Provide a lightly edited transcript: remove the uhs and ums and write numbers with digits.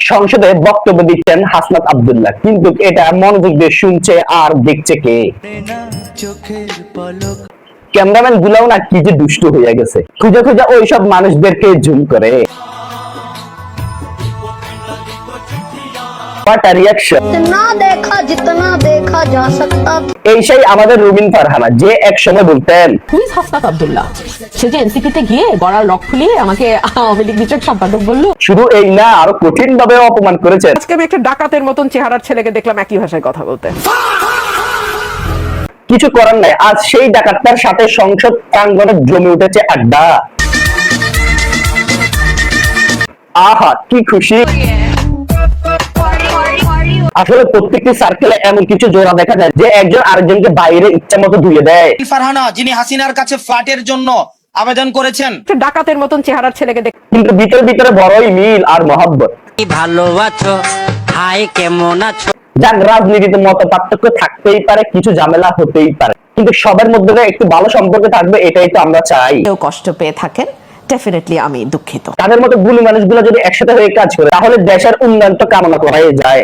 সংসদে বক্তব্য দিচ্ছেন হাসনাত আব্দুল্লাহ, কিন্তু এটা মনোযোগ দিয়ে শুনছে আর দেখছে কে? ক্যামেরাম্যান গুলাও না কি যে দুষ্ট হয়ে গেছে, খুঁজে খুঁজে ওইসব মানুষদেরকে জুম করে। এই সেই আমাদের রুবিন ফারহানা, যে এক সময় বলতেন হাসনাত আব্দুল্লাহ, সে যে এনসিপিতে গিয়ে গলার লক ফুলিয়ে আমাকে আওয়ামী লীগ বিষয়ক সম্পাদক বললো। শুধু এই না, আরো কঠিন ভাবে অপমান করেছেন। আজকে আমি একটা ডাকাতের মতন চেহারার ছেলেকে দেখলাম একই ভাষায় কথা বলতে। কিছু করার নাই, আজ সেই ডাকাতটার সাথে সংসদ প্রাঙ্গণে জমে উঠেছে আড্ডা। আহা কি খুশি! আসলে প্রত্যেকটি সার্কেলে এমন কিছু জোড়া দেখা যায় যে একজন আরেকজনকে বাইরে ইচ্ছা মতো ধুয়ে দেয়। ফারহানা, যিনি হাসিনার কাছে ফ্ল্যাটের জন্য আবেদন করেছেন, ডাকাতের মতন চেহারার ছেলেকে দেখ, কিন্তু ভিতরে ভিতরে বড়ই মিল আর মহব্বত। ভালো আছো, হাই কেমন আছো? যাক, রাজনীতিতে মত পার্থক্য থাকতেই পারে, কিছু ঝামেলা হতেই পারে, কিন্তু সবার মধ্যে একটু ভালো সম্পর্ক থাকবে, এটাই তো আমরা চাই। কেউ কষ্ট পেয়ে থাকেন, ডেফিনেটলি আমি দুঃখিত। তাদের মতো গুণী মানুষগুলো যদি একসাথে হয়ে কাজ করে, তাহলে দেশের উন্নয়ন তো কামনা করাই যায়।